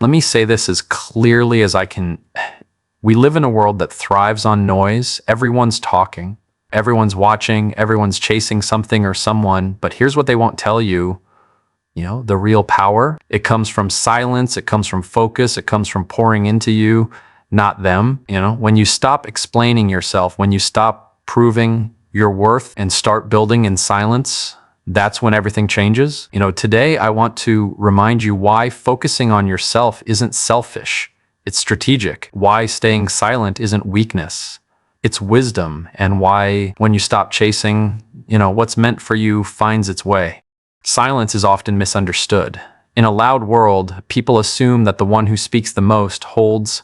Let me say this as clearly as I can. We live in a world that thrives on noise. Everyone's talking, everyone's watching, everyone's chasing something or someone, but here's what they won't tell you. The real power, it comes from silence, it comes from focus, it comes from pouring into you, not them. When you stop explaining yourself, when you stop proving your worth and start building in silence, that's when everything changes. Today I want to remind you why focusing on yourself isn't selfish, it's strategic. Why staying silent isn't weakness, it's wisdom. And why when you stop chasing, what's meant for you finds its way. Silence is often misunderstood. In a loud world, people assume that the one who speaks the most holds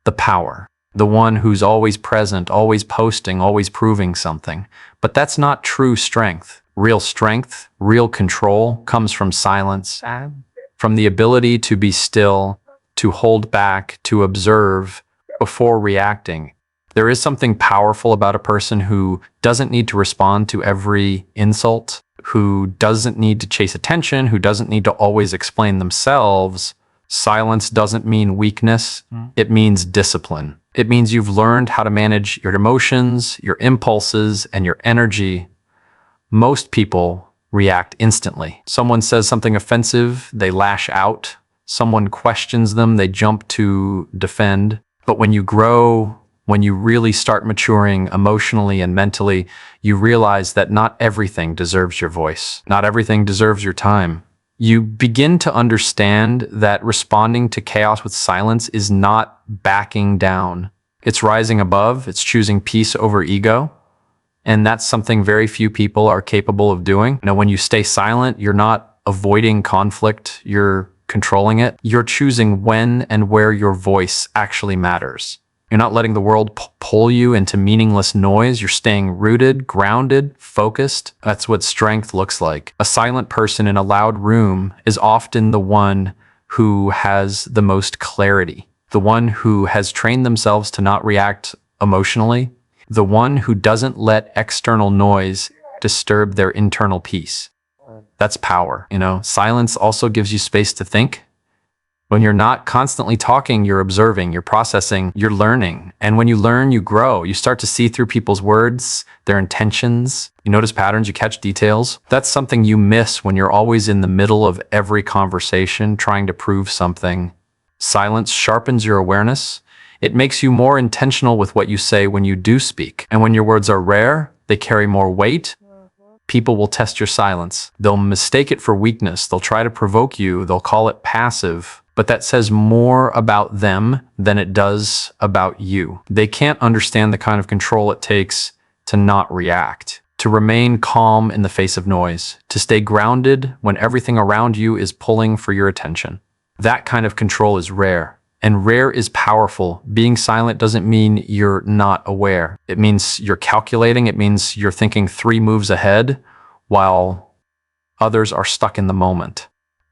the power, the one who's always present, always posting, always proving something. But that's not true strength. Strength, real control comes from silence, from the ability to be still, to hold back, to observe before reacting. There is something powerful about a person who doesn't need to respond to every insult, who doesn't need to chase attention, who doesn't need to always explain themselves. Silence doesn't mean weakness. It means discipline. It means you've learned how to manage your emotions, your impulses, and your energy. Most people react instantly. Someone says something offensive, they lash out. Someone questions them, they jump to defend. But when you grow, when you really start maturing emotionally and mentally, you realize that not everything deserves your voice. Not everything deserves your time. You begin to understand that responding to chaos with silence is not backing down. It's rising above, it's choosing peace over ego. And that's something very few people are capable of doing. When you stay silent, you're not avoiding conflict, you're controlling it. You're choosing when and where your voice actually matters. You're not letting the world pull you into meaningless noise. You're staying rooted, grounded, focused. That's what strength looks like. A silent person in a loud room is often the one who has the most clarity, the one who has trained themselves to not react emotionally, the one who doesn't let external noise disturb their internal peace. That's power. Silence also gives you space to think. When you're not constantly talking, you're observing, you're processing, you're learning. And when you learn, you grow. You start to see through people's words, their intentions. You notice patterns, you catch details. That's something you miss when you're always in the middle of every conversation, trying to prove something. Silence sharpens your awareness. It makes you more intentional with what you say when you do speak. And when your words are rare, they carry more weight. People will test your silence. They'll mistake it for weakness. They'll try to provoke you. They'll call it passive. But that says more about them than it does about you. They can't understand the kind of control it takes to not react, to remain calm in the face of noise, to stay grounded when everything around you is pulling for your attention. That kind of control is rare, and rare is powerful. Being silent doesn't mean you're not aware. It means you're calculating. It means you're thinking 3 moves ahead while others are stuck in the moment.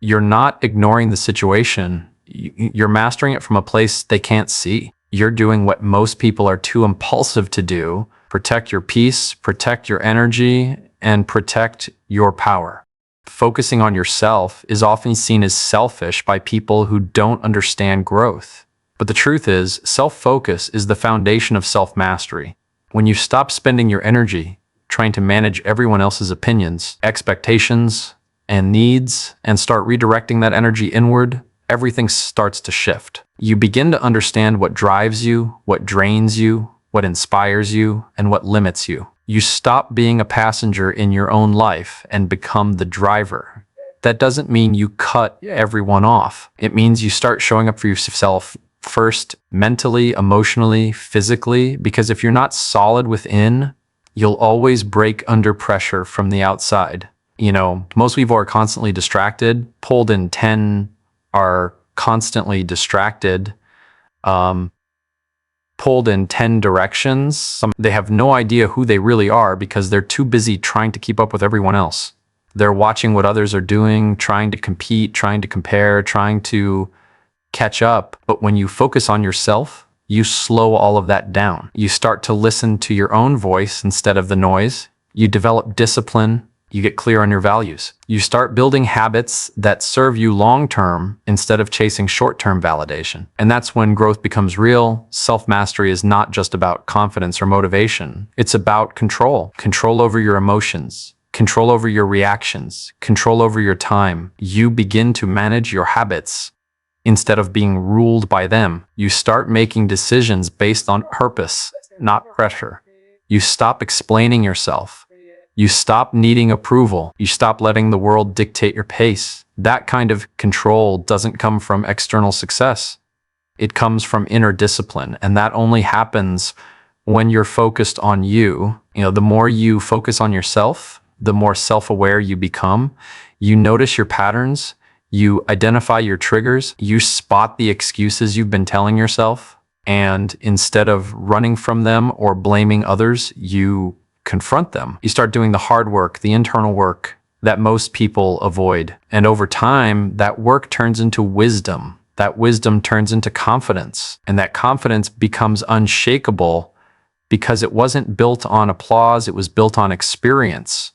You're not ignoring the situation. You're mastering it from a place they can't see. You're doing what most people are too impulsive to do. Protect your peace, protect your energy, and protect your power. Focusing on yourself is often seen as selfish by people who don't understand growth. But the truth is, self-focus is the foundation of self-mastery. When you stop spending your energy trying to manage everyone else's opinions, expectations, and needs, and start redirecting that energy inward, everything starts to shift. You begin to understand what drives you, what drains you, what inspires you, and what limits you. You stop being a passenger in your own life and become the driver. That doesn't mean you cut everyone off. It means you start showing up for yourself first, mentally, emotionally, physically, because if you're not solid within, you'll always break under pressure from the outside. Most people are constantly distracted. Pulled in 10 are constantly distracted. Pulled in 10 directions. They have no idea who they really are because they're too busy trying to keep up with everyone else. They're watching what others are doing, trying to compete, trying to compare, trying to catch up. But when you focus on yourself, you slow all of that down. You start to listen to your own voice instead of the noise. You develop discipline You get clear on your values. You start building habits that serve you long-term instead of chasing short-term validation. And that's when growth becomes real. Self-mastery is not just about confidence or motivation. It's about control. Control over your emotions, control over your reactions, control over your time. You begin to manage your habits instead of being ruled by them. You start making decisions based on purpose, not pressure. You stop explaining yourself. You stop needing approval. You stop letting the world dictate your pace. That kind of control doesn't come from external success. It comes from inner discipline, and that only happens when you're focused on you. The more you focus on yourself, the more self-aware you become. You notice your patterns. You identify your triggers. You spot the excuses you've been telling yourself. And instead of running from them or blaming others, you confront them. You start doing the hard work, the internal work that most people avoid. And over time, that work turns into wisdom. That wisdom turns into confidence. And that confidence becomes unshakable because it wasn't built on applause, it was built on experience.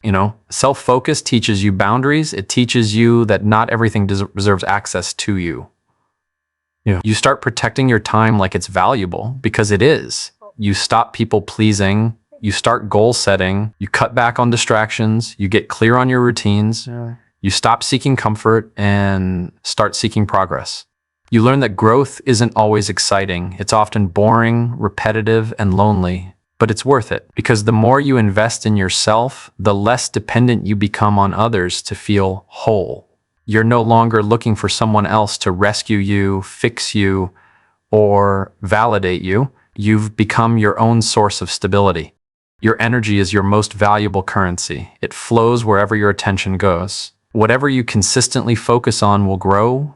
Self-focus teaches you boundaries. It teaches you that not everything deserves access to you. You start protecting your time like it's valuable, because it is. You stop people pleasing. You start goal setting, you cut back on distractions, you get clear on your routines, you stop seeking comfort and start seeking progress. You learn that growth isn't always exciting. It's often boring, repetitive, and lonely, but it's worth it, because the more you invest in yourself, the less dependent you become on others to feel whole. You're no longer looking for someone else to rescue you, fix you, or validate you. You've become your own source of stability. Your energy is your most valuable currency. It flows wherever your attention goes. Whatever you consistently focus on will grow,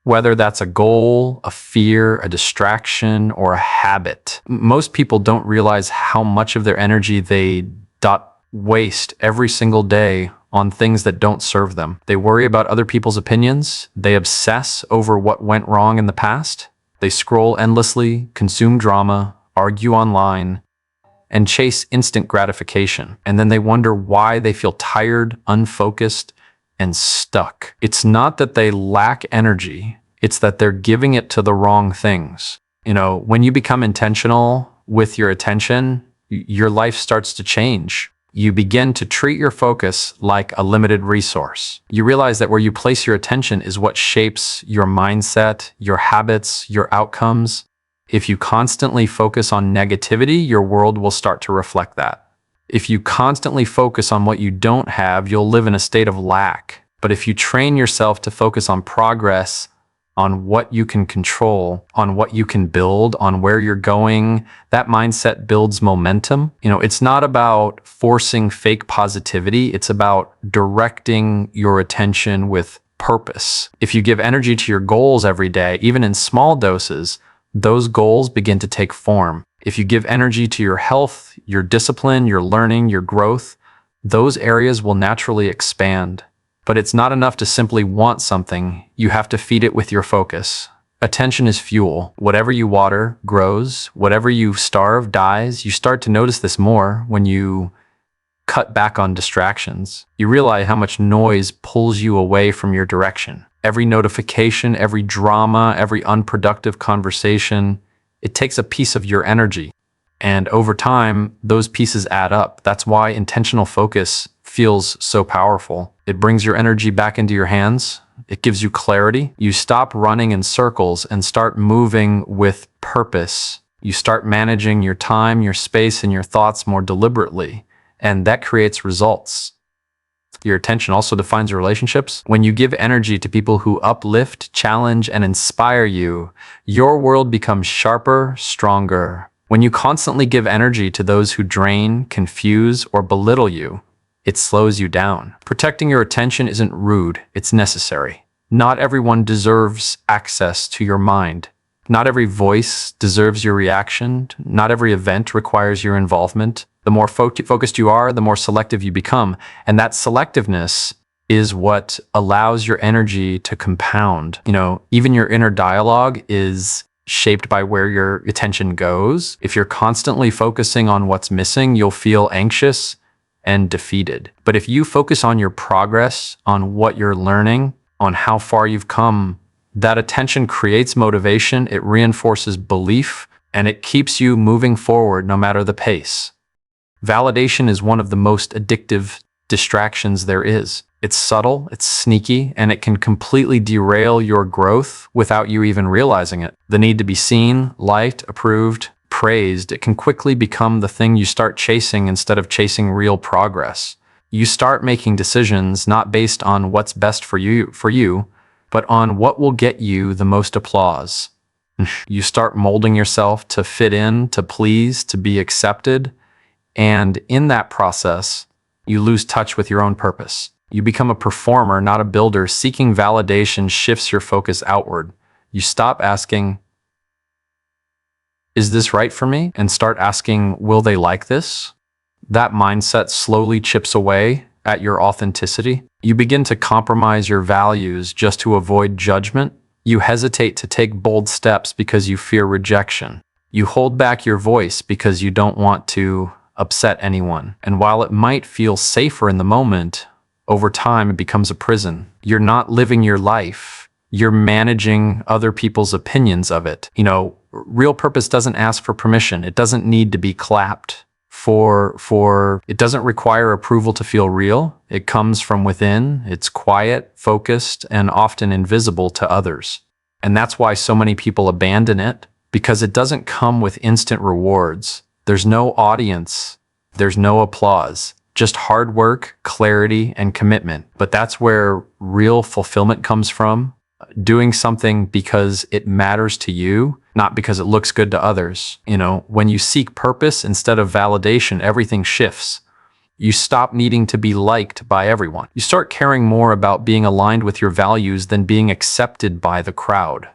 whether that's a goal, a fear, a distraction, or a habit. Most people don't realize how much of their energy they waste every single day on things that don't serve them. They worry about other people's opinions. They obsess over what went wrong in the past. They scroll endlessly, consume drama, argue online, and chase instant gratification. And then they wonder why they feel tired, unfocused, and stuck. It's not that they lack energy, it's that they're giving it to the wrong things. When you become intentional with your attention, your life starts to change. You begin to treat your focus like a limited resource. You realize that where you place your attention is what shapes your mindset, your habits, your outcomes. If you constantly focus on negativity, your world will start to reflect that. If you constantly focus on what you don't have, you'll live in a state of lack. But if you train yourself to focus on progress, on what you can control, on what you can build, on where you're going, that mindset builds momentum. It's not about forcing fake positivity. It's about directing your attention with purpose. If you give energy to your goals every day, even in small doses, those goals begin to take form. If you give energy to your health, your discipline, your learning, your growth, those areas will naturally expand. But it's not enough to simply want something. You have to feed it with your focus. Attention is fuel. Whatever you water grows. Whatever you starve dies. You start to notice this more when you cut back on distractions. You realize how much noise pulls you away from your direction. Every notification, every drama, every unproductive conversation, it takes a piece of your energy. And over time, those pieces add up. That's why intentional focus feels so powerful. It brings your energy back into your hands. It gives you clarity. You stop running in circles and start moving with purpose. You start managing your time, your space, and your thoughts more deliberately. And that creates results. Your attention also defines your relationships. When you give energy to people who uplift, challenge, and inspire you, your world becomes sharper, stronger. When you constantly give energy to those who drain, confuse, or belittle you, it slows you down. Protecting your attention isn't rude, it's necessary. Not everyone deserves access to your mind. Not every voice deserves your reaction. Not every event requires your involvement. The more focused you are, the more selective you become. And that selectiveness is what allows your energy to compound. Even your inner dialogue is shaped by where your attention goes. If you're constantly focusing on what's missing, you'll feel anxious and defeated. But if you focus on your progress, on what you're learning, on how far you've come, that attention creates motivation, it reinforces belief, and it keeps you moving forward no matter the pace. Validation is one of the most addictive distractions there is. It's subtle, it's sneaky, and it can completely derail your growth without you even realizing it. The need to be seen, liked, approved, praised, it can quickly become the thing you start chasing instead of chasing real progress. You start making decisions not based on what's best for you, but on what will get you the most applause. You start molding yourself to fit in, to please, to be accepted, and in that process, you lose touch with your own purpose. You become a performer, not a builder. Seeking validation shifts your focus outward. You stop asking, is this right for me? And start asking, will they like this? That mindset slowly chips away at your authenticity. You begin to compromise your values just to avoid judgment. You hesitate to take bold steps because you fear rejection. You hold back your voice because you don't want to upset anyone. And while it might feel safer in the moment, over time it becomes a prison. You're not living your life. You're managing other people's opinions of it. Real purpose doesn't ask for permission. It doesn't need to be clapped for it doesn't require approval to feel real. It comes from within. It's quiet, focused, and often invisible to others. And that's why so many people abandon it, because it doesn't come with instant rewards. There's no audience. There's no applause. Just hard work, clarity, and commitment. But that's where real fulfillment comes from. Doing something because it matters to you, not because it looks good to others. When you seek purpose instead of validation, everything shifts. You stop needing to be liked by everyone. You start caring more about being aligned with your values than being accepted by the crowd.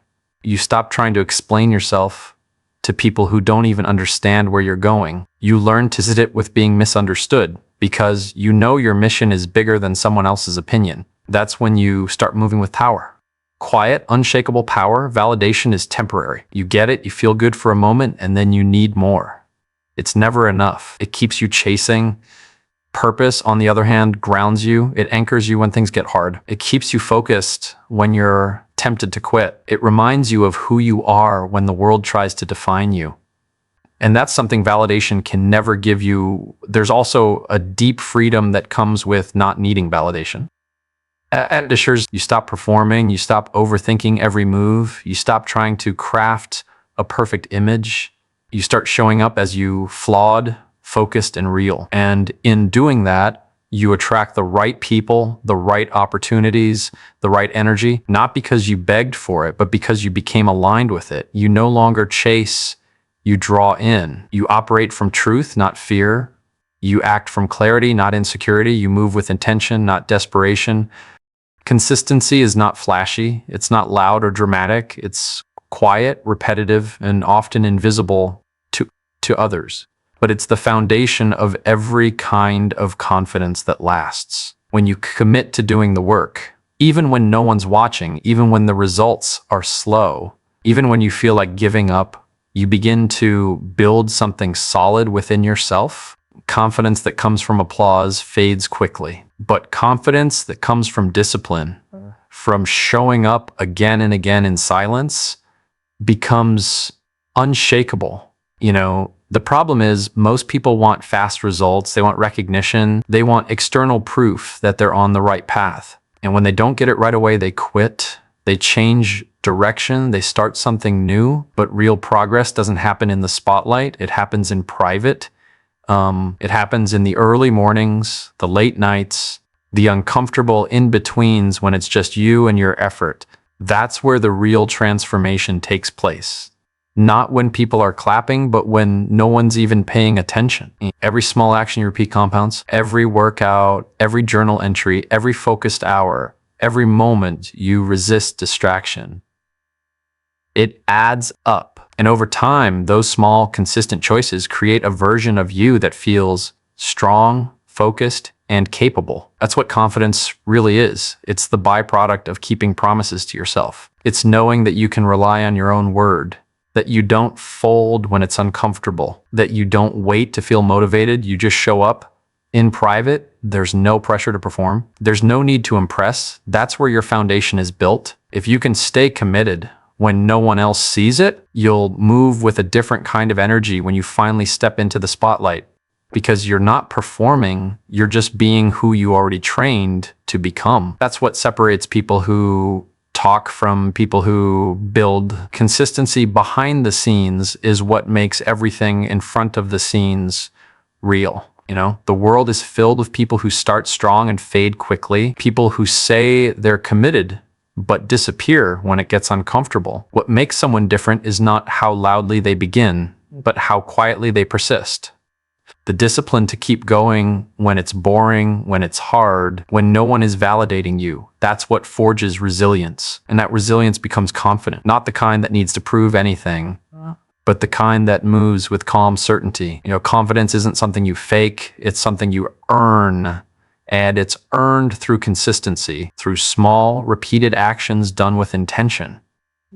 You stop trying to explain yourself to people who don't even understand where you're going. You learn to sit with being misunderstood because you know your mission is bigger than someone else's opinion. That's when you start moving with power. Quiet, unshakable power. Validation is temporary. You get it, you feel good for a moment, and then you need more. It's never enough. It keeps you chasing. Purpose, on the other hand, grounds you. It anchors you when things get hard. It keeps you focused when you're tempted to quit. It reminds you of who you are when the world tries to define you. And that's something validation can never give you. There's also a deep freedom that comes with not needing validation. It assures you stop performing, you stop overthinking every move, you stop trying to craft a perfect image. You start showing up as you flawed, focused, and real. And in doing that, you attract the right people, the right opportunities, the right energy, not because you begged for it, but because you became aligned with it. You no longer chase, you draw in. You operate from truth, not fear. You act from clarity, not insecurity. You move with intention, not desperation. Consistency is not flashy. It's not loud or dramatic. It's quiet, repetitive, and often invisible to others. But it's the foundation of every kind of confidence that lasts. When you commit to doing the work, even when no one's watching, even when the results are slow, even when you feel like giving up, you begin to build something solid within yourself. Confidence that comes from applause fades quickly, but confidence that comes from discipline, from showing up again and again in silence, becomes unshakable. The problem is most people want fast results. They want recognition. They want external proof that they're on the right path. And when they don't get it right away, they quit. They change direction. They start something new. But real progress doesn't happen in the spotlight. It happens in private. It happens in the early mornings, the late nights, the uncomfortable in-betweens when it's just you and your effort. That's where the real transformation takes place. Not when people are clapping, but when no one's even paying attention. Every small action you repeat compounds. Every workout, every journal entry, every focused hour, every moment you resist distraction. It adds up. And over time, those small, consistent choices create a version of you that feels strong, focused, and capable. That's what confidence really is. It's the byproduct of keeping promises to yourself. It's knowing that you can rely on your own word, that you don't fold when it's uncomfortable, that you don't wait to feel motivated. You just show up In private, there's no pressure to perform. There's no need to impress. That's where your foundation is built. If you can stay committed when no one else sees it, you'll move with a different kind of energy when you finally step into the spotlight. Because you're not performing, you're just being who you already trained to become. That's what separates people who talk from people who build. Consistency behind the scenes is what makes everything in front of the scenes real. The world is filled with people who start strong and fade quickly, people who say they're committed but disappear when it gets uncomfortable. What makes someone different is not how loudly they begin, but how quietly they persist. The discipline to keep going when it's boring, when it's hard, when no one is validating you. That's what forges resilience. And that resilience becomes confident, not the kind that needs to prove anything, but the kind that moves with calm certainty. Confidence isn't something you fake, it's something you earn. And it's earned through consistency, through small, repeated actions done with intention,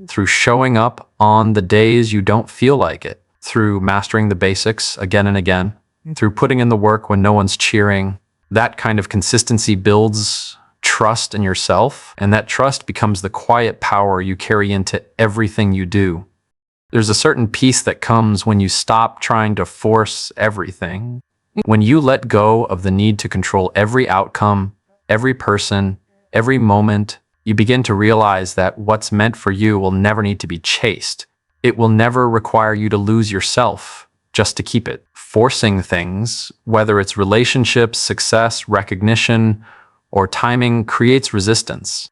through showing up on the days you don't feel like it, through mastering the basics again and again, through putting in the work when no one's cheering. That kind of consistency builds trust in yourself, and that trust becomes the quiet power you carry into everything you do. There's a certain peace that comes when you stop trying to force everything. When you let go of the need to control every outcome, every person, every moment, you begin to realize that what's meant for you will never need to be chased. It will never require you to lose yourself just to keep it. Forcing things, whether it's relationships, success, recognition, or timing, creates resistance.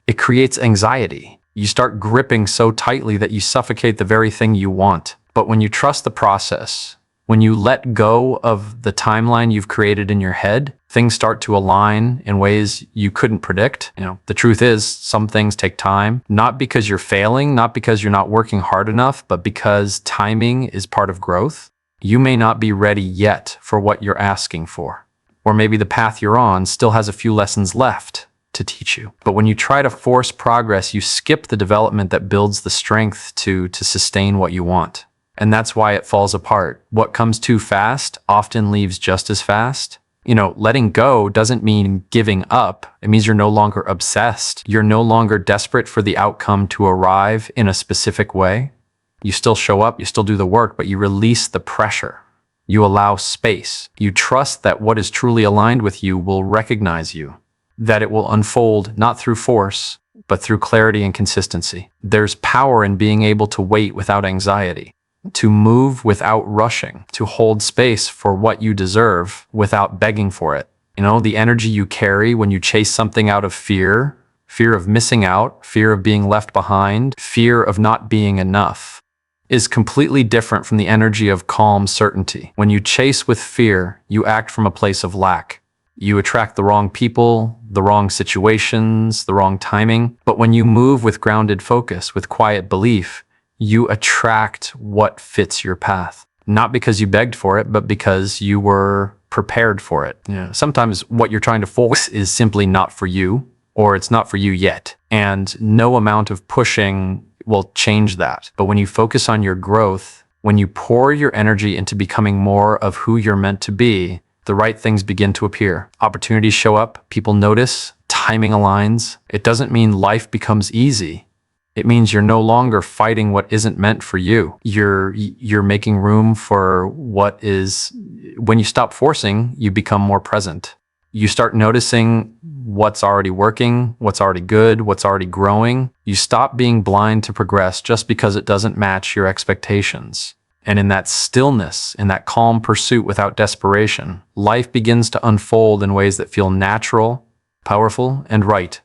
It creates anxiety. You start gripping so tightly that you suffocate the very thing you want. But when you trust the process, when you let go of the timeline you've created in your head, things start to align in ways you couldn't predict. The truth is, some things take time, not because you're failing, not because you're not working hard enough, but because timing is part of growth. You may not be ready yet for what you're asking for, or maybe the path you're on still has a few lessons left to teach you. But when you try to force progress, you skip the development that builds the strength to sustain what you want. And that's why it falls apart. What comes too fast often leaves just as fast. Letting go doesn't mean giving up. It means you're no longer obsessed. You're no longer desperate for the outcome to arrive in a specific way. You still show up, you still do the work, but you release the pressure. You allow space. You trust that what is truly aligned with you will recognize you, that it will unfold not through force, but through clarity and consistency. There's power in being able to wait without anxiety, to move without rushing, to hold space for what you deserve without begging for it. The energy you carry when you chase something out of fear of missing out, fear of being left behind, fear of not being enough, is completely different from the energy of calm certainty. When you chase with fear, you act from a place of lack. You attract the wrong people, the wrong situations, the wrong timing. But when you move with grounded focus, with quiet belief, you attract what fits your path. Not because you begged for it, but because you were prepared for it. Sometimes what you're trying to force is simply not for you, or it's not for you yet. And no amount of pushing will change that. But when you focus on your growth, when you pour your energy into becoming more of who you're meant to be, the right things begin to appear. Opportunities show up, people notice, timing aligns. It doesn't mean life becomes easy. It means you're no longer fighting what isn't meant for you. You're making room for what is. When you stop forcing, you become more present. You start noticing what's already working, what's already good, what's already growing. You stop being blind to progress just because it doesn't match your expectations. And in that stillness, in that calm pursuit without desperation, life begins to unfold in ways that feel natural, powerful, and right.